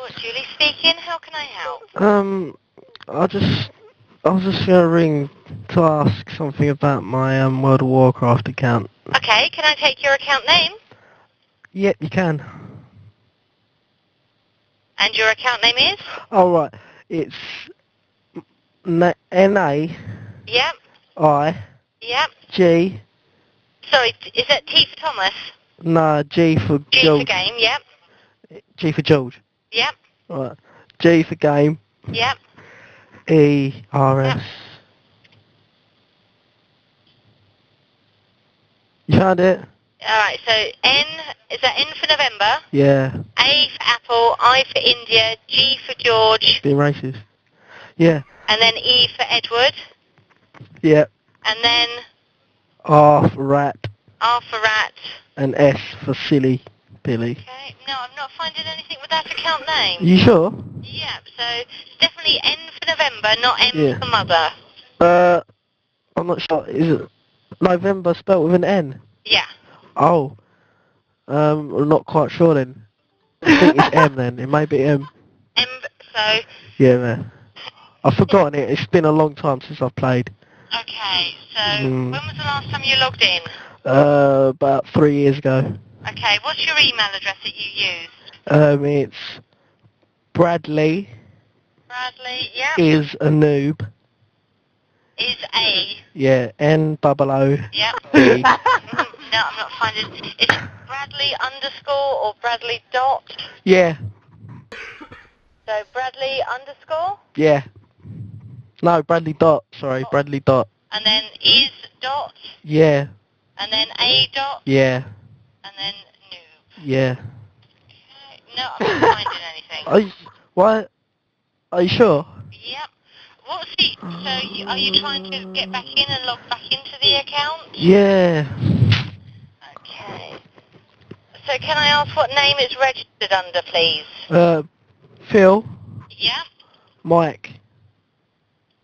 Well, Julie speaking. How can I help? I was just gonna ring to ask something about my World of Warcraft account. Okay, can I take your account name? Yep, you can. And your account name is? Oh right, it's N-A-I-G. Yep. Yep. Sorry, is that T for Thomas? No, G for G George. for game, yep. G for George. Yep. Right. G for game. Yep. E-R-S. Yep. You found it? Alright, so N, is that N for November? Yeah. A for Apple, I for India, G for George. Being racist. Yeah. And then E for Edward. Yep. And then R for rat. R for rat. And S for silly Billy. Okay, no, I'm not finding anything with that account name. You sure? Yep, so it's definitely N for November, not M for mother. I'm not sure. Is it November spelled with an N? Yeah. Oh. I'm not quite sure then. I think it's M then. It may be M. M, so... Yeah, man. I've forgotten it. It's been a long time since I've played. Okay, so when was the last time you logged in? About 3 years ago. Okay, what's your email address that you used? It's Bradley. Bradley, yeah. Is a noob. Is A. Yeah, N-O-O. Yeah. B. No, I'm not finding... Is it Bradley underscore or Bradley dot? Yeah. So Bradley underscore? Yeah. No, Bradley dot. Sorry, Bradley dot. And then is dot? Yeah. And then A dot? Yeah. And then noob. Yeah. Okay. No, I'm not finding anything. What? Are you sure? Yep. What's the... So, are you trying to get back in and log back into the account? Yeah. Okay. So, can I ask what name it's registered under, please? Phil. Yeah. Mike.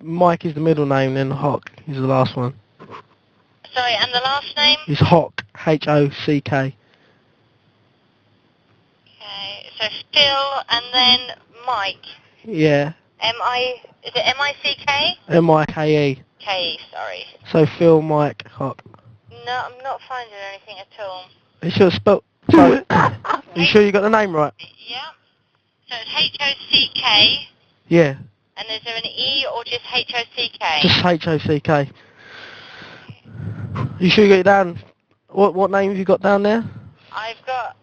Mike is the middle name, then Hock is the last one. Sorry, and the last name? It's Hock. H-O-C-K. Okay, so Phil and then Mike. Yeah. Is it M-I-C-K? M-I-K-E. K, sorry. So Phil, Mike, Hock. No, I'm not finding anything at all. Are you sure spelled... So, are you sure you got the name right? Yeah. So it's H-O-C-K. Yeah. And is there an E or just H-O-C-K? Just H-O-C-K. You sure you got it down? What name have you got down there? I've got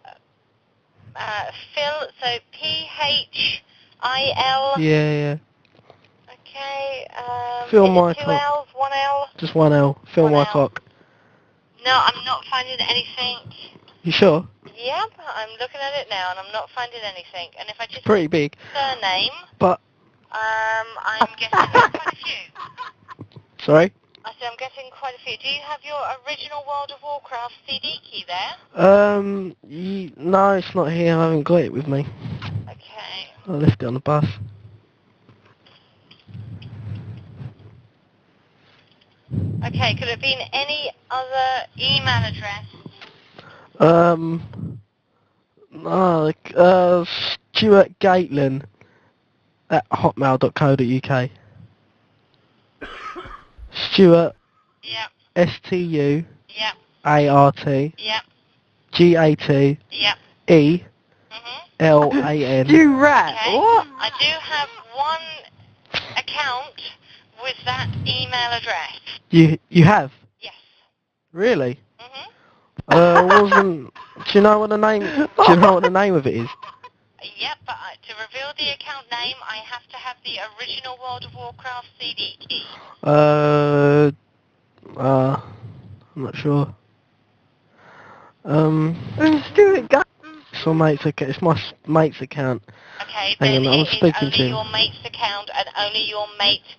Phil, so P-H-I-L. Yeah. Okay, Phil is Mike it 2 L's, 1 L? Just 1 L. Phil One Mike L. Hock. No, I'm not finding anything. You sure? Yep, I'm looking at it now and I'm not finding anything. And if I just... Pretty big. Surname... But... I'm guessing quite a few. Sorry? I said I'm guessing quite a few. Do you have your original World of Warcraft CD key there? No, it's not here. I haven't got it with me. Okay. I left it on the bus. Okay, could it have been any other email address? No, Stuart Gatelin at hotmail.co.uk. Stuart. Yep. S-T-U. Yep. A-R-T. Yep. G-A-T. Yep. E. L-A-N. You rat! Okay. What? I do have one account with that email address. You have? Yes. Really? Mhm. Do you know what the name? Do you know what the name of it is? Yep, but to reveal the account name, I have to have the original World of Warcraft CD key. I'm not sure. Stuart Gatland. It's my mate's account. Okay, Hang then on, I'm it is speaking only to him. your mate's account and only your mate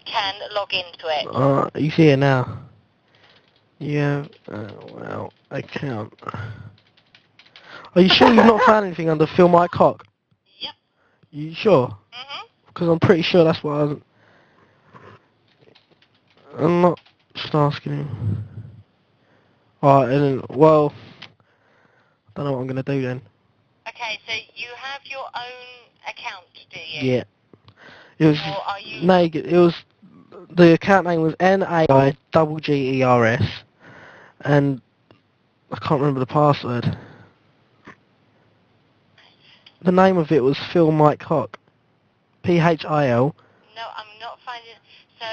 can log into it. He's here now. Yeah, account. Are you sure you've not found anything under Phil Mike Cock? Yep. You sure? Mhm. Because I'm pretty sure that's what I'm not just asking him. Alright, well, I don't know what I'm going to do then. Okay, Okay, so you have your own account, do you? Yeah. It was Or are you... the account name was NAIGGERS, and I can't remember the password. The name of it was Phil Mike Hock. PHIL. No, I'm not finding... So,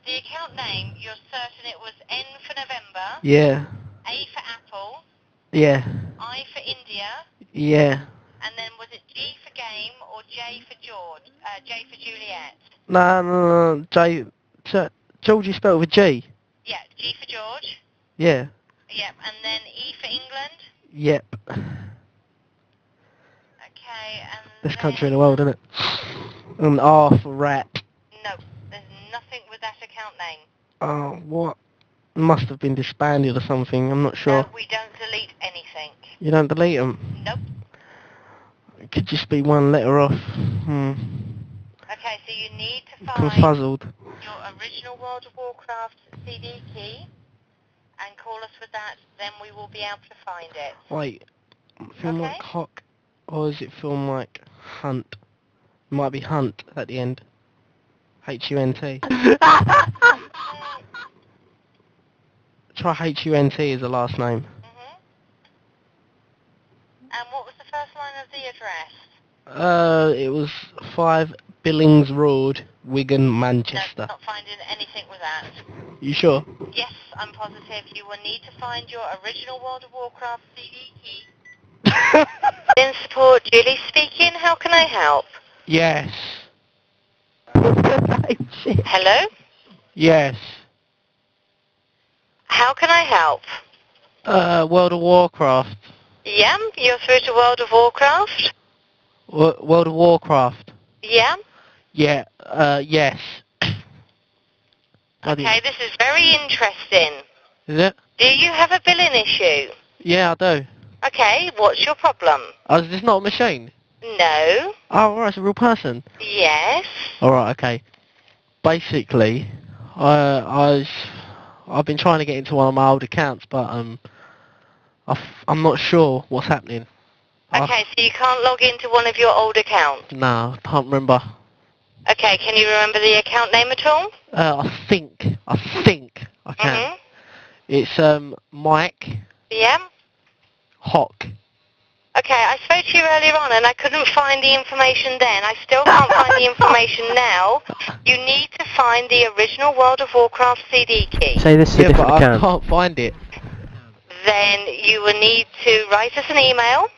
the account name, you're certain it was N for November, Yeah. A for Apple, Yeah. I for India, Yeah. and then was it G for game or J for George? J for Juliet? No. George is spelled with a G. Yeah, G for George. Yeah. Yep, and then E for England. Yep. Okay, and Best then... country in the world, isn't it? And R for rat. No, there's nothing with that account name. Oh, what? Must have been disbanded or something, I'm not sure. No, we don't delete anything. You don't delete them? Nope. It could just be one letter off. Okay, so you need to I'm find confuzzled. your original World of Warcraft CD key and call us with that, then we will be able to find it. Wait, Phil Mike Hock, or is it Phil Mike Hunt? It might be Hunt at the end. H-U-N-T. Try H-U-N-T as the last name. And what was the first line of the address? It was 5 Billings Road, Wigan, Manchester. No, not finding anything with that. You sure? Yes, I'm positive. You will need to find your original World of Warcraft CD key. In support, Julie speaking. How can I help? Yes. Hello? Yes. How can I help? World of Warcraft. Yeah, you're through to World of Warcraft? World of Warcraft. Yeah? Yeah, yes. Okay, this is very interesting. Is it? Do you have a billing issue? Yeah, I do. Okay, what's your problem? Oh, is this not a machine? No. Oh, right, it's a real person. Yes. Alright, okay. Basically, I've been trying to get into one of my old accounts, but I'm not sure what's happening. Okay, so you can't log into one of your old accounts? No, I can't remember. Okay, can you remember the account name at all? I think I can. It's Mike. Yeah. Hock. Okay, I spoke to you earlier on and I couldn't find the information then. I still can't find the information now. You need to find the original World of Warcraft CD key. Say this is a different account. I can't find it. Then you will need to write us an email.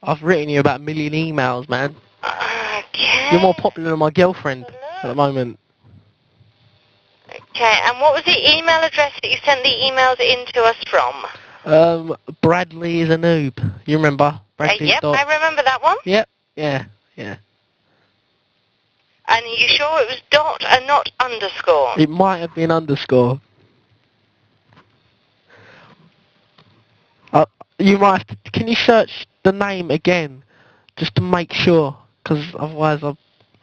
I've written you about a million emails, man. Okay. You're more popular than my girlfriend at the moment. Okay, and what was the email address that you sent the emails in to us from? Bradley is a noob. You remember? Yep, I remember that one. Yep, yeah. And you sure it was dot and not underscore? It might have been underscore. You might have to, can you search the name again, just to make sure? Because otherwise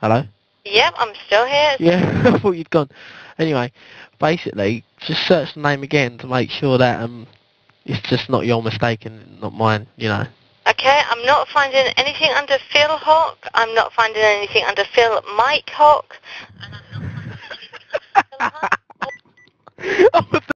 hello? Yep, I'm still here. Yeah, I thought you'd gone. Anyway, basically, just search the name again to make sure that it's just not your mistake and not mine, you know. Okay, I'm not finding anything under Phil Hock. I'm not finding anything under Phil Mike Hock. And I'm not finding anything under Phil Hunt.